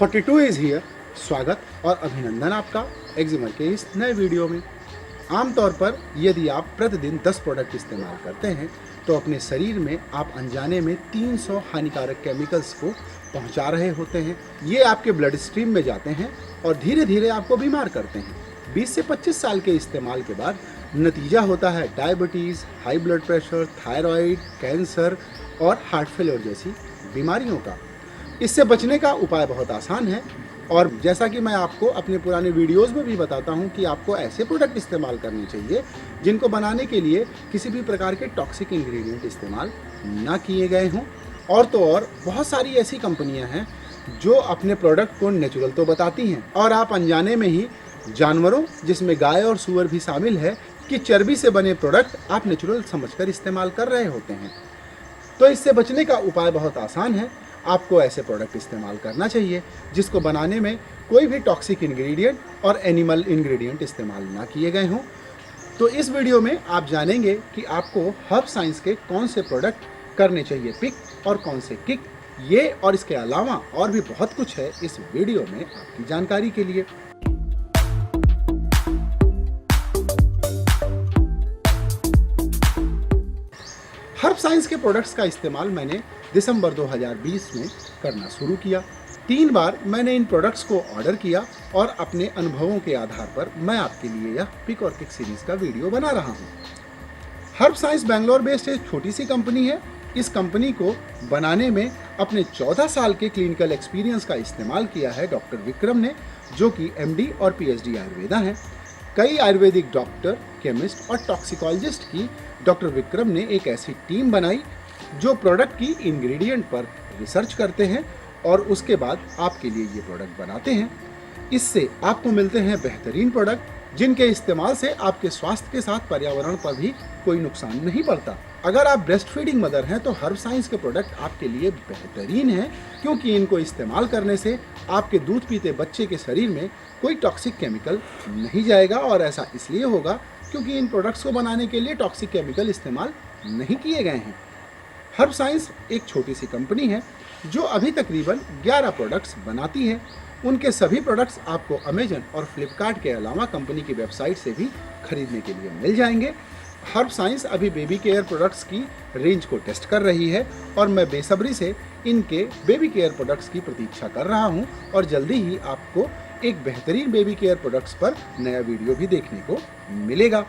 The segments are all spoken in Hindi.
42 इज हियर। स्वागत और अभिनंदन आपका एक्जिमर के इस नए वीडियो में। आमतौर पर यदि आप प्रतिदिन 10 प्रोडक्ट इस्तेमाल करते हैं तो अपने शरीर में आप अनजाने में 300 हानिकारक केमिकल्स को पहुंचा रहे होते हैं। ये आपके ब्लड स्ट्रीम में जाते हैं और धीरे धीरे आपको बीमार करते हैं। 20 से 25 साल के इस्तेमाल के बाद नतीजा होता है diabetes, high blood pressure, thyroid, cancer और हार्ट फेलियर जैसी बीमारियों का। इससे बचने का उपाय बहुत आसान है और जैसा कि मैं आपको अपने पुराने वीडियोस में भी बताता हूं कि आपको ऐसे प्रोडक्ट इस्तेमाल करने चाहिए जिनको बनाने के लिए किसी भी प्रकार के टॉक्सिक इंग्रेडिएंट इस्तेमाल ना किए गए हों। और तो और बहुत सारी ऐसी कंपनियां हैं जो अपने प्रोडक्ट को नेचुरल तो बताती हैं और आप अनजाने में ही जानवरों, जिसमें गाय और सूअर भी शामिल है, कि चर्बी से बने प्रोडक्ट आप नेचुरल समझकर इस्तेमाल कर रहे होते हैं। तो इससे बचने का उपाय बहुत आसान है। आपको ऐसे प्रोडक्ट इस्तेमाल करना चाहिए जिसको बनाने में कोई भी टॉक्सिक इंग्रेडिएंट और एनिमल इंग्रेडिएंट इस्तेमाल ना किए गए हों। तो इस वीडियो में आप जानेंगे कि आपको हर्ब साइंस के कौन से प्रोडक्ट करने चाहिए पिक और कौन से किक। ये और इसके अलावा और भी बहुत कुछ है इस वीडियो में आपकी जानकारी के लिए। हर्ब साइंस के प्रोडक्ट्स का इस्तेमाल मैंने दिसंबर 2020 में करना शुरू किया। 3 बार मैंने इन प्रोडक्ट्स को ऑर्डर किया और अपने अनुभवों के आधार पर मैं आपके लिए यह पिक और किक सीरीज का वीडियो बना रहा हूँ। हर्ब साइंस बेंगलोर बेस्ड एक छोटी सी कंपनी है। इस कंपनी को बनाने में अपने 14 साल के क्लिनिकल एक्सपीरियंस का इस्तेमाल किया है डॉक्टर विक्रम ने, जो कि MD और PhD आयुर्वेदा हैं। कई आयुर्वेदिक डॉक्टर, केमिस्ट और टॉक्सिकोलॉजिस्ट की डॉक्टर विक्रम ने एक ऐसी टीम बनाई जो प्रोडक्ट की इंग्रेडिएंट पर रिसर्च करते हैं और उसके बाद आपके लिए ये प्रोडक्ट बनाते हैं। इससे आपको मिलते हैं बेहतरीन प्रोडक्ट जिनके इस्तेमाल से आपके स्वास्थ्य के साथ पर्यावरण पर भी कोई नुकसान नहीं पड़ता। अगर आप ब्रेस्ट फीडिंग मदर हैं तो हर्ब साइंस के प्रोडक्ट आपके लिए बेहतरीन हैं, क्योंकि इनको इस्तेमाल करने से आपके दूध पीते बच्चे के शरीर में कोई टॉक्सिक केमिकल नहीं जाएगा। और ऐसा इसलिए होगा क्योंकि इन प्रोडक्ट्स को बनाने के लिए टॉक्सिक केमिकल इस्तेमाल नहीं किए गए हैं। हर्ब साइंस एक छोटी सी कंपनी है जो अभी तकरीबन 11 प्रोडक्ट्स बनाती है। उनके सभी प्रोडक्ट्स आपको अमेजन और फ्लिपकार्ट के अलावा कंपनी की वेबसाइट से भी खरीदने के लिए मिल जाएंगे। हर्ब साइंस अभी बेबी केयर प्रोडक्ट्स की रेंज को टेस्ट कर रही है और मैं बेसब्री से इनके बेबी केयर प्रोडक्ट्स की प्रतीक्षा कर रहा हूं और जल्दी ही आपको एक बेहतरीन बेबी केयर प्रोडक्ट्स पर नया वीडियो भी देखने को मिलेगा।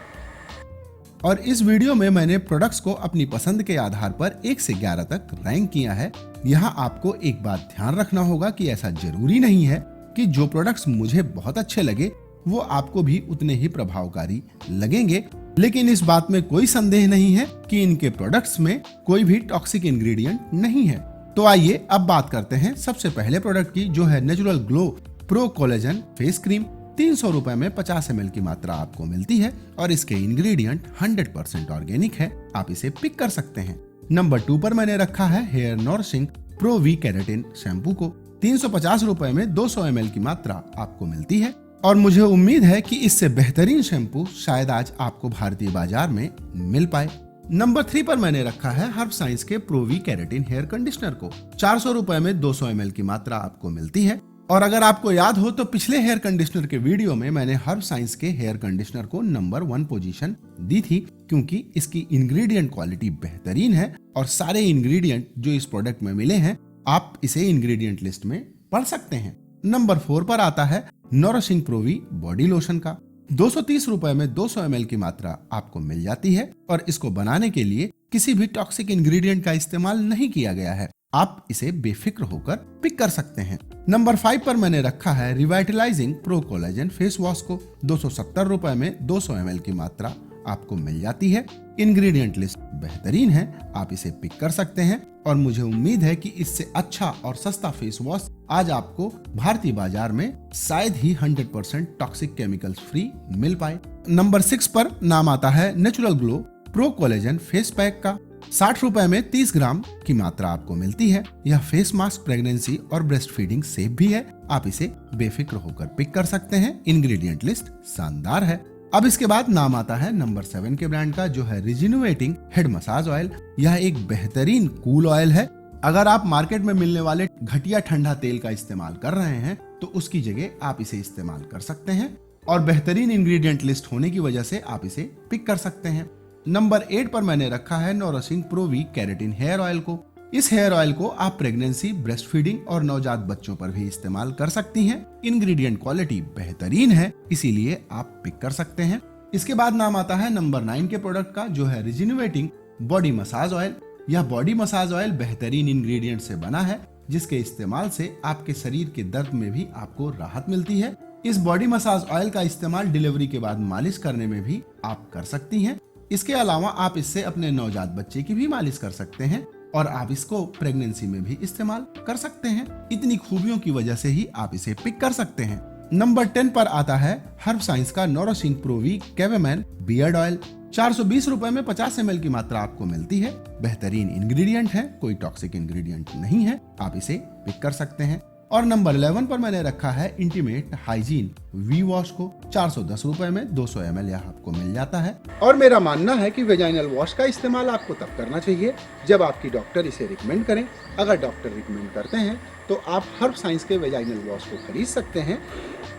और इस वीडियो में मैंने प्रोडक्ट्स को अपनी पसंद के आधार पर 1 से 11 तक रैंक किया है। यहाँ आपको एक बात ध्यान रखना होगा कि ऐसा जरूरी नहीं है कि जो प्रोडक्ट्स मुझे बहुत अच्छे लगे वो आपको भी उतने ही प्रभावकारी लगेंगे, लेकिन इस बात में कोई संदेह नहीं है कि इनके प्रोडक्ट्स में कोई भी टॉक्सिक इंग्रेडिएंट नहीं है। तो आइए अब बात करते हैं सबसे पहले प्रोडक्ट की, जो है natural glow pro collagen face cream. 300 रुपए में 50 ml की मात्रा आपको मिलती है और इसके इंग्रेडिएंट 100% ऑर्गेनिक है। आप इसे पिक कर सकते हैं। नंबर 2 पर मैंने रखा है hair nourishing pro V keratin shampoo को। 350 रुपए में 200 ml की मात्रा आपको मिलती है और मुझे उम्मीद है कि इससे बेहतरीन शैम्पू शायद आज आपको भारतीय बाजार में मिल पाए। नंबर 3 पर मैंने रखा है हर्ब साइंस के pro V keratin hair conditioner को। 400 रुपए में 200 ml की मात्रा आपको मिलती है। और अगर आपको याद हो तो पिछले हेयर कंडीशनर के वीडियो में मैंने हर्ब साइंस के हेयर कंडीशनर को नंबर 1 पोजीशन दी थी, क्योंकि इसकी इंग्रेडिएंट क्वालिटी बेहतरीन है और सारे इंग्रेडिएंट जो इस प्रोडक्ट में मिले हैं आप इसे इंग्रेडिएंट लिस्ट में पढ़ सकते हैं। नंबर 4 पर आता है nourishing pro V body lotion का। 230 रुपए में 200 ml की मात्रा आपको मिल जाती है और इसको बनाने के लिए किसी भी टॉक्सिक इंग्रेडिएंट का इस्तेमाल नहीं किया गया है। आप इसे बेफिक्र होकर पिक कर सकते हैं। नंबर 5 पर मैंने रखा है revitalising pro collagen face wash को। 270 रुपए में 200 ml की मात्रा आपको मिल जाती है। इंग्रेडिएंट लिस्ट बेहतरीन है, आप इसे पिक कर सकते हैं और मुझे उम्मीद है कि इससे अच्छा और सस्ता फेस वॉश आज आपको भारतीय बाजार में शायद ही 100% टॉक्सिक केमिकल्स फ्री मिल पाए। नंबर 6 पर नाम आता है natural glow pro collagen face pack का। 60 रुपए में 30 ग्राम की मात्रा आपको मिलती है। यह फेस मास्क प्रेगनेंसी और ब्रेस्ट फीडिंग सेफ भी है। आप इसे बेफिक्र होकर पिक कर सकते हैं। इंग्रेडिएंट लिस्ट शानदार है। अब इसके बाद नाम आता है नंबर 7 के ब्रांड का, जो है रिजिन्युएटिंग हेड मसाज ऑयल। यह एक बेहतरीन कूल ऑयल है अगर आप मार्केट में मिलने वाले घटिया ठंडा तेल का इस्तेमाल कर रहे हैं तो उसकी जगह आप इसे इस्तेमाल कर सकते हैं और बेहतरीन इंग्रेडिएंट लिस्ट होने की वजह से आप इसे पिक कर सकते हैं। नंबर 8 पर मैंने रखा है nourishing pro V keratin hair oil को। इस हेयर ऑयल को आप प्रेगनेंसी, ब्रेस्ट फीडिंग और नवजात बच्चों पर भी इस्तेमाल कर सकती हैं। इंग्रेडिएंट क्वालिटी बेहतरीन है, इसीलिए आप पिक कर सकते हैं। इसके बाद नाम आता है नंबर 9 के प्रोडक्ट का, जो है रिजिन्यूएटिंग बॉडी मसाज ऑयल। यह बॉडी मसाज ऑयल बेहतरीन इंग्रेडिएंट से बना है, जिसके इस्तेमाल से आपके शरीर के दर्द में भी आपको राहत मिलती है। इस बॉडी मसाज ऑयल का इस्तेमाल डिलीवरी के बाद मालिश करने में भी आप कर सकती हैं। इसके अलावा आप इससे अपने नवजात बच्चे की भी मालिश कर सकते हैं और आप इसको प्रेगनेंसी में भी इस्तेमाल कर सकते हैं। इतनी खूबियों की वजह से ही आप इसे पिक कर सकते हैं। नंबर 10 पर आता है हर्ब साइंस का नौरसिंग प्रो वी कैवेमैन बियर्ड ऑयल। 420 रुपए में 50 ml की मात्रा आपको मिलती है। बेहतरीन इंग्रेडिएंट है, कोई टॉक्सिक इंग्रेडिएंट नहीं है, आप इसे पिक कर सकते हैं। और नंबर 11 पर मैंने रखा है इंटीमेट हाइजीन वी वॉश को। 410 रुपए में 200 ml यह आपको मिल जाता है। और मेरा मानना है कि वेजाइनल वॉश का इस्तेमाल आपको तब करना चाहिए जब आपकी डॉक्टर इसे रिकमेंड करें। अगर डॉक्टर रिकमेंड करते हैं तो आप हर्ब साइंस के वेजाइनल वॉश को खरीद सकते हैं।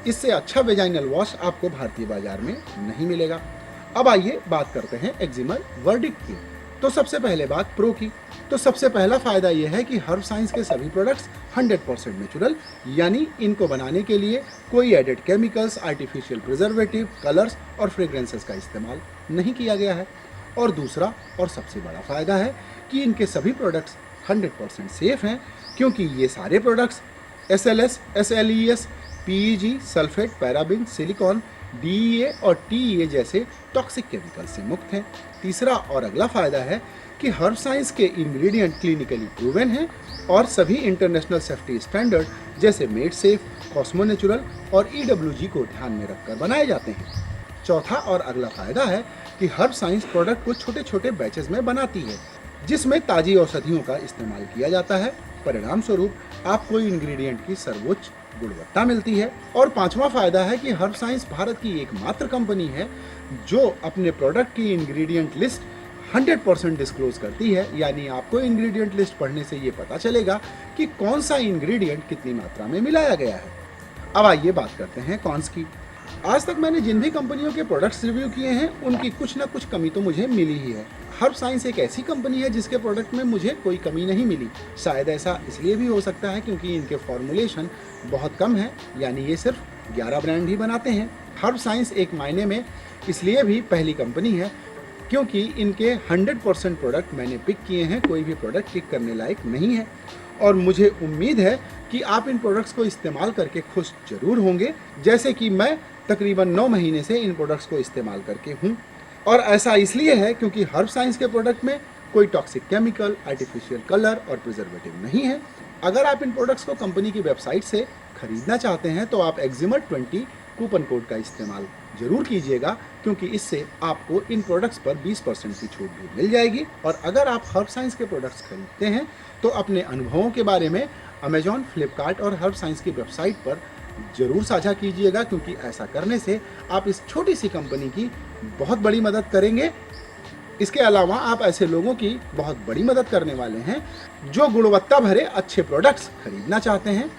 इससे अच्छा वेजाइनल वॉश आपको भारतीय बाजार में नहीं मिलेगा। अब आइए बात करते हैं एक्जिमा वर्डिक्ट की। तो सबसे पहले बात प्रो की। तो सबसे पहला फायदा यह है कि हर्ब साइंस के सभी प्रोडक्ट्स 100% नेचुरल, यानी इनको बनाने के लिए कोई added chemicals, artificial preservative, colours और फ्रेग्रेंसेस का इस्तेमाल नहीं किया गया है। और दूसरा और सबसे बड़ा फायदा है कि इनके सभी प्रोडक्ट्स 100% सेफ हैं, क्योंकि ये सारे products SLS, SLES, PEG, sulphate, paraben, silicon, DEA और TEA जैसे टॉक्सिक केमिकल से मुक्त हैं। तीसरा और अगला फायदा है कि हर्ब साइंस के इंग्रेडिएंट क्लिनिकली प्रूवन हैं और सभी इंटरनेशनल सेफ्टी स्टैंडर्ड जैसे मेड सेफ, कॉस्मो नेचुरल और EWG को ध्यान में रखकर बनाए जाते हैं। चौथा और अगला फायदा है कि हर्ब साइंस प्रोडक्ट को छोटे छोटे बैचेस में बनाती है, जिसमें ताजी औषधियों का इस्तेमाल किया जाता है। परिणाम स्वरूप आपको इंग्रेडिएंट की सर्वोच्च गुणवत्ता मिलती है। और पांचवा फायदा है कि हर्ब साइंस भारत की एकमात्र कंपनी है जो अपने प्रोडक्ट की इंग्रेडिएंट लिस्ट 100% डिस्क्लोज करती है, यानी आपको इंग्रेडिएंट लिस्ट पढ़ने से ये पता चलेगा कि कौन सा इंग्रेडिएंट कितनी मात्रा में मिलाया गया है। अब आइए बात करते हैं कॉन्स की। आज तक मैंने जिन भी कंपनियों के प्रोडक्ट्स रिव्यू किए हैं उनकी कुछ ना कुछ कमी तो मुझे मिली ही है। हर्ब साइंस एक ऐसी कंपनी है जिसके प्रोडक्ट में मुझे कोई कमी नहीं मिली। शायद ऐसा इसलिए भी हो सकता है क्योंकि इनके फॉर्मुलेशन बहुत कम है, यानी ये सिर्फ 11 ब्रांड ही बनाते हैं। हर्ब साइंस एक मायने में इसलिए भी पहली कंपनी है क्योंकि इनके 100% प्रोडक्ट मैंने पिक किए हैं, कोई भी प्रोडक्ट पिक करने लायक नहीं है। और मुझे उम्मीद है कि आप इन प्रोडक्ट्स को इस्तेमाल करके खुश जरूर होंगे, जैसे कि मैं तकरीबन 9 महीने से इन प्रोडक्ट्स को इस्तेमाल करके हूँ। और ऐसा इसलिए है क्योंकि हर्ब साइंस के प्रोडक्ट में कोई टॉक्सिक केमिकल, आर्टिफिशियल कलर और प्रिजर्वेटिव नहीं है। अगर आप इन प्रोडक्ट्स को कंपनी की वेबसाइट से खरीदना चाहते हैं तो आप एक्जिमा 20 कूपन कोड का इस्तेमाल जरूर कीजिएगा, क्योंकि इससे आपको इन प्रोडक्ट्स पर 20% की छूट भी मिल जाएगी। और अगर आप हर्ब साइंस के प्रोडक्ट्स खरीदते हैं तो अपने अनुभवों के बारे में अमेजॉन, फ्लिपकार्ट और हर्ब साइंस की वेबसाइट पर जरूर साझा कीजिएगा, क्योंकि ऐसा करने से आप इस छोटी सी कंपनी की बहुत बड़ी मदद करेंगे। इसके अलावा आप ऐसे लोगों की बहुत बड़ी मदद करने वाले हैं जो गुणवत्ता भरे अच्छे प्रोडक्ट्स खरीदना चाहते हैं।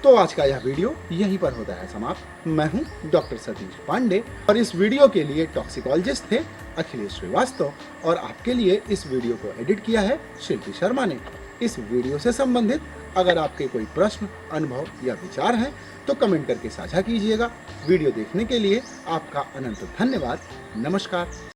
तो आज का यह वीडियो यहीं पर होता है समाप्त। मैं हूं डॉक्टर सतीश पांडे और इस वीडियो के लिए टॉक्सिकोलॉजिस्ट थे अखिलेश श्रीवास्तव और आपके लिए इस वीडियो को एडिट किया है शिल्पी शर्मा ने। इस वीडियो से संबंधित अगर आपके कोई प्रश्न, अनुभव या विचार हैं तो कमेंट करके साझा कीजिएगा। वीडियो देखने के लिए आपका अनंत धन्यवाद। नमस्कार।